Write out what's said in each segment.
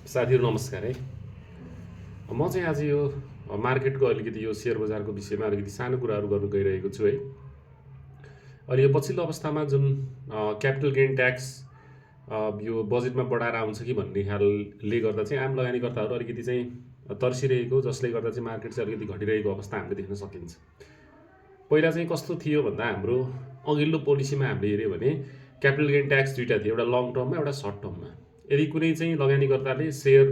साथीहरू नमस्कार है। म चाहिँ आज यो मार्केटको अलिकति यो सेयर बजारको विषयमा अलिकति सानो कुराहरू गर्नु गइरहेको छु है। अहिले यो पछिल्लो अवस्थामा जुन क्यापिटल गेन ट्याक्स यो बजेटमा बढाएर आउँछ कि भन्ने ख्यालले गर्दा चाहिँ आम लगानीकर्ताहरू अलिकति चाहिँ तर्सिरहेको, जसले गर्दा चाहिँ मार्केट चाहिँ अलिकति घटिरहेको अवस्था हामीले देख्न सकिन्छ। पहिला चाहिँ कस्तो थियो भन्दा हाम्रो अघिल्लो पोलिसीमा हामीले हेऱ्यो भने क्यापिटल गेन ट्याक्स दुईवटा थियो, एउटा लङ टर्ममा एउटा सर्ट टर्ममा। यदि कुनै चाहिँ लगानीकर्ताले सेयर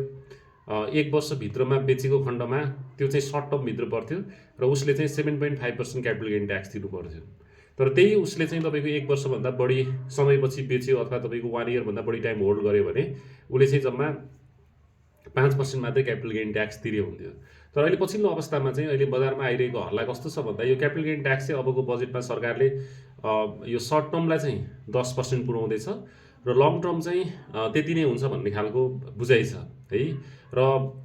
1 वर्षभित्रमा बेचेको खण्डमा त्यो चाहिँ सर्ट टर्मभित्र पर्थ्यो र उसले चाहिँ 7.5% क्यापिटल गेन ट्याक्स तिर्नु पर्थ्यो। तर त्यही उसले चाहिँ तपाईँको 1 वर्षभन्दा बढी समयपछि बेच्यो अथवा तपाईँको 1 इयरभन्दा बढी टाइम होल्ड गर्यो भने उसले चाहिँ जम्मा 5% मात्रै क्यापिटल गेन ट्याक्स तिर्यो हुन्थ्यो। तर अहिले पछिल्लो अवस्थामा चाहिँ अहिले बजारमा आइरहेको हल्ला कस्तो छ भन्दा यो क्यापिटल गेन ट्याक्स चाहिँ अबको बजेटमा सरकारले यो सर्ट टर्मलाई चाहिँ 10% पुर्याउँदैछ र लङ टर्म चाहिँ त्यति नै हुन्छ भन्ने खालको बुझाइ छ है। र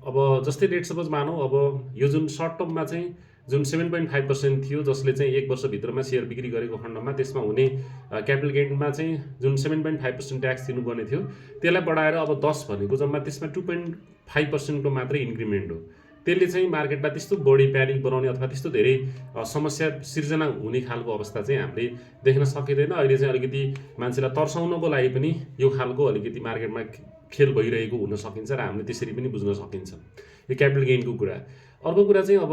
अब जस्तै डेट सपोज मानौँ अब यो जुन सर्ट टर्ममा चाहिँ जुन 7.5% थियो, जसले चाहिँ 1 वर्षभित्रमा सेयर बिक्री गरेको खण्डमा त्यसमा हुने क्यापिटल गेनमा चाहिँ जुन 7.5% ट्याक्स तिर्नुपर्ने थियो त्यसलाई बढाएर अब 10 भनेको जम्मा त्यसमा 2.5% को मात्रै इन्क्रिमेन्ट हो। त्यसले चाहिँ मार्केटमा त्यस्तो बढी प्यानिक बनाउने अथवा त्यस्तो धेरै समस्या सिर्जना हुने खालको अवस्था चाहिँ हामीले देख्न सकिँदैन। अहिले चाहिँ अलिकति मान्छेलाई तर्साउनको लागि पनि यो खालको अलिकति मार्केटमा खेल भइरहेको हुन सकिन्छ र हामीले त्यसरी पनि बुझ्न सकिन्छ यो क्यापिटल गेनको कुरा। अर्को कुरा चाहिँ अब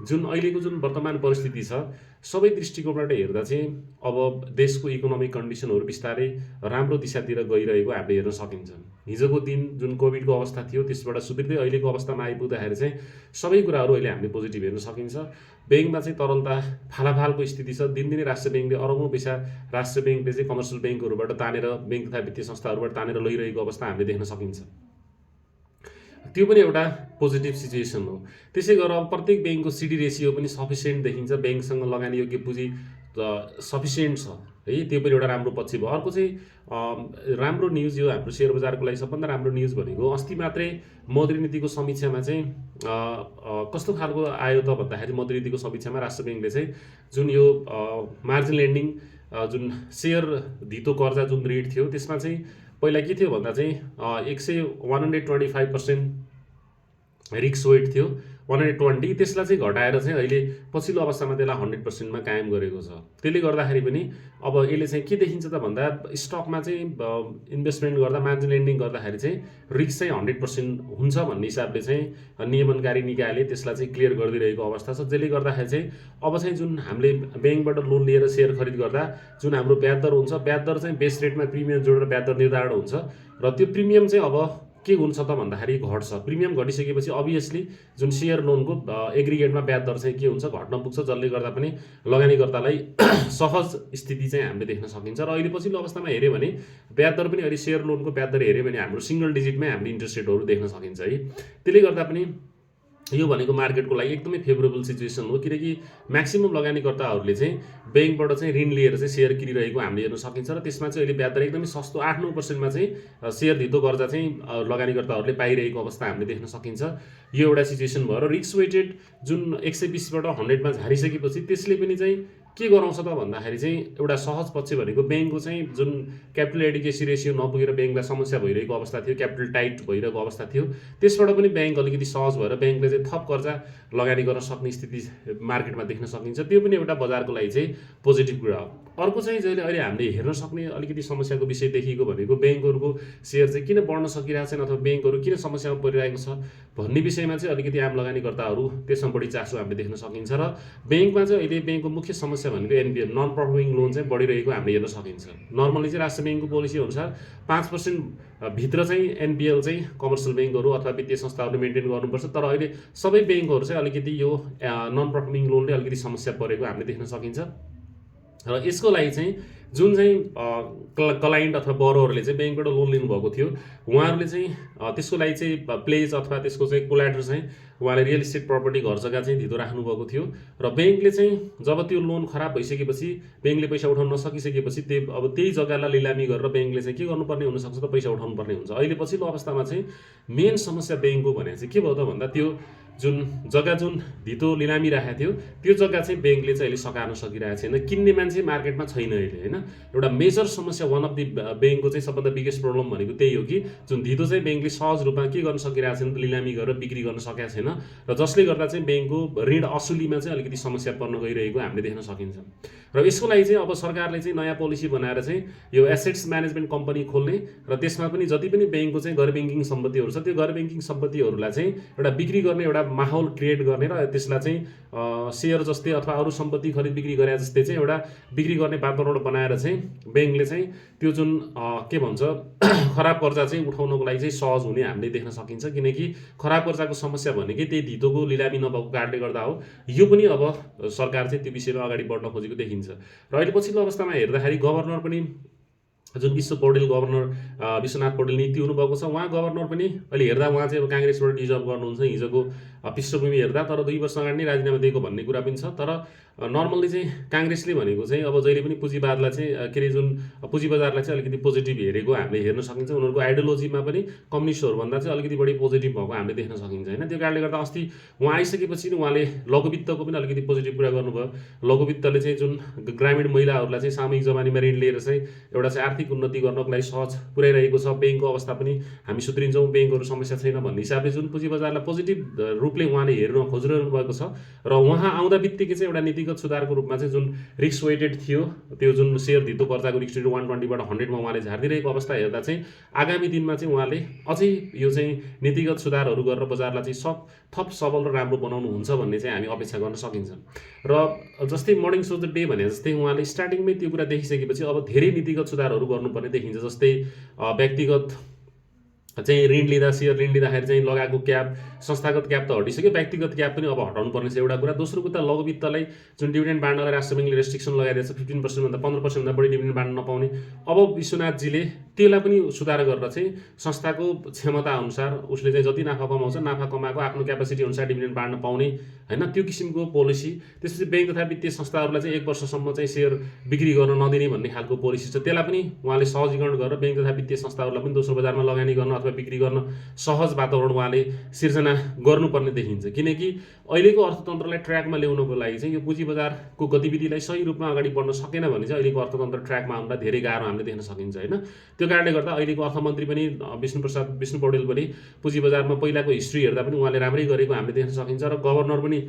जुन अहिलेको जुन वर्तमान परिस्थिति छ सबै दृष्टिकोणबाट हेर्दा चाहिँ अब देशको इकोनोमिक कन्डिसनहरू बिस्तारै राम्रो दिशातिर गइरहेको हामीले हेर्न सकिन्छ। हिजोको दिन जुन कोभिडको अवस्था थियो त्यसबाट सुध्रिँदै अहिलेको अवस्थामा आइपुग्दाखेरि चाहिँ सबै कुराहरू अहिले हामीले पोजिटिभ हेर्न सकिन्छ। ब्याङ्कमा चाहिँ तरलता फालाफालको स्थिति छ। दिनदिनै राष्ट्र ब्याङ्कले अरबौँ पैसा राष्ट्र ब्याङ्कले चाहिँ कमर्सियल ब्याङ्कहरूबाट तानेर ब्याङ्क तथा वित्तीय संस्थाहरूबाट तानेर लैरहेको अवस्था हामीले देख्न सकिन्छ। त्यो पनि एउटा पोजिटिभ सिचुएसन हो। त्यसै गरेर प्रत्येक ब्याङ्कको सिडी रेसियो पनि सफिसियन्ट देखिन्छ, ब्याङ्कसँग लगानी योग्य पुँजी सफिसियन्ट छ है। त्यो पनि एउटा राम्रो पक्ष भयो। अर्को चाहिँ राम्रो न्युज यो हाम्रो सेयर बजारको लागि सबभन्दा राम्रो न्युज भनेको अस्ति मात्रै मौद्रिक नीतिको समीक्षामा चाहिँ कस्तो खालको आयो त भन्दाखेरि मौद्रिक नीतिको समीक्षामा राष्ट्र ब्याङ्कले चाहिँ जुन यो मार्जिन लेन्डिङ जुन सेयर धितो कर्जा जुन रेट थियो त्यसमा चाहिँ पहिला के थियो भन्दा चाहिँ 125% रिक्स वेट थियो 120, त्यसलाई चाहिँ घटाएर चाहिँ अहिले पछिल्लो अवस्थामा त्यसलाई 100% मा कायम गरेको छ। त्यसले गर्दाखेरि पनि अब यसले चाहिँ के देखिन्छ त भन्दा स्टकमा चाहिँ इन्भेस्टमेन्ट गर्दा मार्जिन लेन्डिङ गर्दाखेरि चाहिँ रिक्स चाहिँ 100% हुन्छ भन्ने हिसाबले चाहिँ नियमनकारी निकायले त्यसलाई चाहिँ क्लियर गरिदिरहेको अवस्था छ। जसले गर्दाखेरि चाहिँ अब चाहिँ जुन हामीले ब्याङ्कबाट लोन लिएर सेयर खरिद गर्दा जुन हाम्रो ब्याज दर हुन्छ, ब्याज दर चाहिँ बेस रेटमा प्रिमियम जोडेर ब्याज दर निर्धारण हुन्छ र त्यो प्रिमियम चाहिँ अब के हुन्छ त भन्दाखेरि घट्छ। प्रिमियम घटिसकेपछि अभियसली जुन सेयर लोनको एग्रिगेटमा ब्याज दर चाहिँ के हुन्छ, घट्न पुग्छ, जसले गर्दा पनि लगानीकर्तालाई सहज स्थिति चाहिँ हामीले देख्न सकिन्छ। र अहिले पछिल्लो अवस्थामा हेऱ्यो भने ब्याज दर पनि अहिले सेयर लोनको ब्याज दर हेऱ्यो भने हाम्रो सिंगल डिजिटमै हामीले इन्ट्रेस्ट रेटहरू देख्न सकिन्छ है। त्यसले गर्दा पनि यो भनेको मार्केटको लागि एकदमै फेभरेबल सिचुएसन हो, किनकि म्याक्सिमम लगानीकर्ताहरूले चाहिँ ब्याङ्कबाट चाहिँ ऋण लिएर चाहिँ सेयर किनिरहेको हामीले हेर्न सकिन्छ र त्यसमा चाहिँ अहिले ब्याज दर एकदमै सस्तो 8-9% मा चाहिँ सेयर धितो कर्जा चाहिँ लगानीकर्ताहरूले पाइरहेको अवस्था हामीले देख्न सकिन्छ। यो एउटा सिचुएसन भयो र रिक्स वेटेड जुन 120बाट 100 मा झारिसकेपछि त्यसले पनि चाहिँ के गराउँछ त भन्दाखेरि चाहिँ एउटा सहज पक्ष भनेको ब्याङ्कको चाहिँ जुन क्यापिटल एडिकेसी रेसियो नपुगेर ब्याङ्कलाई समस्या भइरहेको अवस्था थियो, क्यापिटल टाइट भइरहेको अवस्था थियो, त्यसबाट पनि ब्याङ्क अलिकति सहज भएर ब्याङ्कले चाहिँ थप कर्जा लगानी गर्न सक्ने स्थिति मार्केटमा देख्न सकिन्छ। त्यो पनि एउटा बजारको लागि चाहिँ पोजिटिभ कुरा हो। अर्को चाहिँ जहिले अहिले हामीले हेर्न सक्ने अलिकति समस्याको विषय देखिएको भनेको ब्याङ्कहरूको सेयर चाहिँ किन बढ्न सकिरहेको छैन अथवा ब्याङ्कहरू किन समस्यामा परिरहेको छ भन्ने विषयमा चाहिँ अलिकति आम लगानीकर्ताहरू त्यसमा बढी चासो हामीले देख्न सकिन्छ। र ब्याङ्कमा चाहिँ अहिले ब्याङ्कको मुख्य समस्या भनेको एनपिएल नन पर्फर्मिङ लोन चाहिँ बढिरहेको हामीले हेर्न सकिन्छ। नर्मली चाहिँ राष्ट्र ब्याङ्कको पोलिसी अनुसार 5% भित्र चाहिँ एनपिएल चाहिँ कमर्सियल ब्याङ्कहरू अथवा वित्तीय संस्थाहरूले मेन्टेन गर्नुपर्छ। तर अहिले सबै ब्याङ्कहरू चाहिँ अलिकति यो नन पर्फर्मिङ लोनले अलिकति समस्या परेको हामीले देख्न सकिन्छ। र यसको लागि चाहिँ जुन चाहिँ क्लाइन्ट अथवा बरोवरले चाहिँ ब्याङ्कबाट लोन लिनुभएको थियो उहाँहरूले चाहिँ त्यसको लागि चाहिँ प्लेज अथवा त्यसको चाहिँ कोल्याटर चाहिँ उहाँले रियल इस्टेट प्रपर्टी घर जग्गा चाहिँ धितो राख्नुभएको थियो र ब्याङ्कले चाहिँ जब त्यो लोन खराब भइसकेपछि ब्याङ्कले पैसा उठाउन नसकिसकेपछि अब त्यही जग्गालाई लिलामी गरेर ब्याङ्कले चाहिँ के गर्नुपर्ने हुनसक्छ त पैसा उठाउनु पर्ने हुन्छ। अहिले पछिल्लो अवस्थामा चाहिँ मेन समस्या ब्याङ्कको भने चाहिँ के भयो त भन्दा त्यो जुन जग्गा जुन धितो लिलामी राखेको थियो त्यो जग्गा चाहिँ ब्याङ्कले चाहिँ अहिले सकार्न सकिरहेको छैन, किन्ने मान्छे मार्केटमा छैन अहिले होइन। एउटा मेजर समस्या वान अफ दि ब्याङ्कको चाहिँ सबभन्दा बिगेस्ट प्रब्लम भनेको त्यही हो कि जुन धितो चाहिँ ब्याङ्कले सहज रूपमा के गर्न सकिरहेको छैन, लिलामी गरेर बिक्री गर्न सकेको छैन, र जसले गर्दा चाहिँ ब्याङ्कको ऋण असुलीमा चाहिँ अलिकति समस्या पर्न गइरहेको हामीले देख्न सकिन्छ। र यसको लागि चाहिँ अब सरकारले चाहिँ नयाँ पोलिसी बनाएर चाहिँ यो एसेट्स म्यानेजमेन्ट कम्पनी खोल्ने र त्यसमा पनि जति पनि ब्याङ्कको चाहिँ घर ब्याङ्किङ सम्पत्तिहरू छ त्यो घर ब्याङ्किङ सम्पत्तिहरूलाई चाहिँ एउटा बिक्री गर्ने एउटा माहौल क्रिएट गर्ने र त्यसलाई चाहिँ सेयर जस्तै अथवा अरू सम्पत्ति खरिद बिक्री गरे जस्तै चाहिँ एउटा बिक्री गर्ने वातावरण बनाएर चाहिँ ब्याङ्कले चाहिँ त्यो जुन के भन्छ खराब कर्जा चाहिँ उठाउनको लागि चाहिँ सहज हुने हामीले देख्न सकिन्छ, किनकि खराब कर्जाको समस्या भनेकै त्यही धितोको लिलामी नभएको कारणले गर्दा हो। यो पनि अब सरकार चाहिँ त्यो विषयमा अगाडि बढ्न खोजेको देखिन्छ। र अहिले पछिल्लो अवस्थामा हेर्दाखेरि गभर्नर पनि जुन विश्व पौडेल गभर्नर विश्वनाथ पौडेल नीति हुनुभएको छ, उहाँ गभर्नर पनि अहिले हेर्दा उहाँ चाहिँ अब काङ्ग्रेसबाट डिजर्भ गर्नुहुन्छ हिजोको पृष्ठभूमि हेर्दा, तर 2 वर्ष अगाडि नै राजीनामा दिएको भन्ने कुरा पनि छ। तर नर्मल्ली चाहिँ काङ्ग्रेसले भनेको चाहिँ अब जहिले पनि पुँजीवादलाई चाहिँ के अरे जुन पुँजी बजारलाई चाहिँ अलिकति पोजिटिभ हेरेको हामीले हेर्न सकिन्छ। उनीहरूको आइडियोलोजीमा पनि कम्युनिस्टहरूभन्दा चाहिँ अलिकति बढी पोजिटिभ भएको हामीले देख्न सकिन्छ होइन। त्यो कारणले गर्दा अस्ति उहाँ आइसकेपछि उहाँले लघुवित्तको पनि अलिकति पोजिटिभ कुरा गर्नुभयो। लघुवित्तले चाहिँ जुन ग्रामीण महिलाहरूलाई चाहिँ सामूहिक जमानीमा ऋण लिएर चाहिँ एउटा चाहिँ आर्थिक उन्नति गर्नको लागि सहज पुर्याइरहेको छ। ब्याङ्कको अवस्था पनि हामी सुध्रिन्छौँ, ब्याङ्कहरू समस्या छैन भन्ने हिसाबले जुन पुँजी बजारलाई पोजिटिभ रूपले उहाँले हेर्न खोजिरहनु भएको छ। र उहाँ आउँदा बित्तिकै चाहिँ एउटा नीतिगत सुधारको रूपमा चाहिँ जुन रिस्क वेटेड थियो त्यो जुन सेयर धितो कर्जाको रिस्क वेटेड 120बाट 100मा उहाँले झारिदिरहेको अवस्था हेर्दा चाहिँ आगामी दिनमा चाहिँ उहाँले अझै यो चाहिँ नीतिगत सुधारहरू गरेर बजारलाई चाहिँ थप सबल र राम्रो बनाउनुहुन्छ भन्ने चाहिँ हामी अपेक्षा गर्न सकिन्छ। र जस्तै मर्निङ सो द डे भने जस्तै उहाँले स्टार्टिङमै त्यो कुरा देखिसकेपछि अब धेरै नीतिगत सुधारहरू गर्नुपर्ने देखिन्छ। जस्तै व्यक्तिगत चाहिँ ऋण लिँदा सेयर ऋण लिँदाखेरि चाहिँ लगाएको क्याप संस्थागत क्याप त हटिसक्यो, व्यक्तिगत क्याप पनि अब हटाउनु पर्ने छ एउटा कुरा। दोस्रो कुरा लघुवित्तलाई जुन डिभिडेन्ड बाँड्नलाई राष्ट्र ब्याङ्कले रेस्ट्रिक्सन लगाइदिएको छ 15%भन्दा 15%भन्दा बढी डिभिडेन्ड बाँड्न नपाउने। अब विश्वनाथजीले त्यसलाई पनि सुधार गरेर चाहिँ संस्थाको क्षमता अनुसार उसले चाहिँ जति नाफा कमाउँछ नाफा कमाएको आफ्नो क्यापेसिटी अनुसार डिभिडेन्ड बाँड्न पाउने होइन, त्यो किसिमको पोलिसी। त्यसपछि ब्याङ्क तथा वित्तीय संस्थाहरूलाई चाहिँ 1 वर्षसम्म चाहिँ सेयर बिक्री गर्न नदिने भन्ने खालको पोलिसी छ, त्यसलाई पनि उहाँले सहजीकरण गरेर ब्याङ्क तथा वित्तीय संस्थाहरूलाई पनि दोस्रो बजारमा लगानी गर्न अथवा बिक्री गर्न सहज वातावरण उहाँले सिर्जना गर्नुपर्ने देखिन्छ। किनकि अहिलेको अर्थतन्त्रलाई ट्र्याकमा ल्याउनको लागि चाहिँ यो पुँजी बजारको गतिविधिलाई सही रूपमा अगाडि बढ्न सकेन भने चाहिँ अहिलेको अर्थतन्त्र ट्र्याकमा आउनलाई धेरै गाह्रो हामीले देख्न सकिन्छ होइन। त्यो कारणले गर्दा अहिलेको अर्थमन्त्री पनि विष्णु पौडेल पनि पुँजी बजारमा पहिलाको हिस्ट्री हेर्दा पनि उहाँले राम्रै गरेको हामीले देख्न सकिन्छ र गभर्नर पनि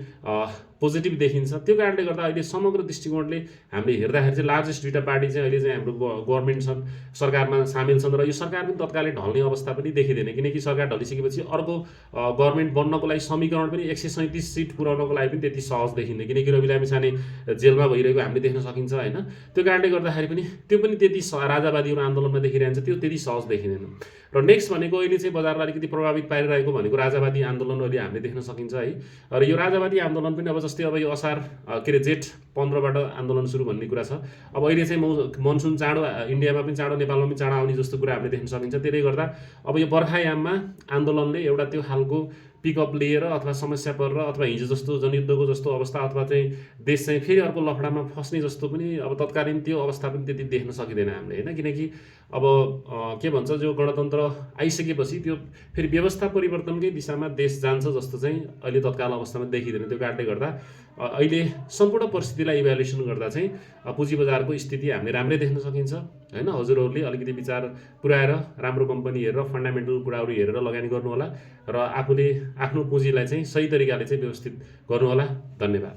पोजिटिभ देखिन्छ। त्यो कारणले गर्दा अहिले समग्र दृष्टिकोणले हामीले हेर्दाखेरि चाहिँ लार्जेस्ट 2टा पार्टी चाहिँ अहिले चाहिँ हाम्रो गभर्मेन्ट छन्, सरकारमा सामेल छन् र यो सरकार पनि तत्कालै ढल्ने अवस्था पनि देखिँदैन। किनकि सरकार ढलिसकेपछि अर्को गभर्मेन्ट बन्नको लागि समीकरण पनि 137 सिट पुर्याउनको लागि पनि त्यति सहज देखिँदैन, किनकि रवि लामिछाने जेलमा भइरहेको हामीले देख्न सकिन्छ होइन। त्यो कारणले गर्दाखेरि पनि त्यो पनि त्यति राजावादीहरू आन्दोलनमा देखिरहन्छ, त्यो त्यति सहज देखिँदैन। र नेक्स्ट भनेको अहिले चाहिँ बजारलाई अलिकति प्रभावित पारिरहेको भनेको राजावादी आन्दोलन अहिले हामीले देख्न सकिन्छ है। र यो राजावादी आन्दोलन पनि अब जस्तै अब यो असार के अरे जेठ 15बाट आन्दोलन सुरु भन्ने कुरा छ। अब अहिले चाहिँ मनसुन चाँडो इन्डियामा पनि चाँडो नेपालमा पनि चाँडो आउने जस्तो कुरा हामीले देख्न सकिन्छ। त्यसले गर्दा अब यो बर्खायाममा आन्दोलनले एउटा त्यो खालको पिकअप लिएर अथवा समस्या परेर अथवा हिजो जस्तो जनयुद्धको जस्तो अवस्था अथवा चाहिँ देश चाहिँ फेरि अर्को लफडामा फस्ने जस्तो पनि अब तत्कालीन त्यो अवस्था पनि त्यति देख्न सकिँदैन हामीले होइन। किनकि अब के भन्छ जो गणतन्त्र आइसकेपछि त्यो फेरि व्यवस्था परिवर्तनकै दिशामा देश जान्छ जस्तो चाहिँ अहिले तत्काल अवस्थामा देखिँदैन। त्यो कारणले गर्दा अहिले सम्पूर्ण परिस्थितिलाई इभ्यालुएसन गर्दा चाहिँ पुँजी बजारको स्थिति हामीले राम्रै देख्न सकिन्छ होइन। हजुरहरूले अलिकति विचार पुर्याएर राम्रो कम्पनी हेरेर फन्डामेन्टल कुराहरू हेरेर लगानी गर्नुहोला र आफूले आफ्नो पुँजीलाई चाहिँ सही तरिकाले चाहिँ व्यवस्थित गर्नुहोला। धन्यवाद।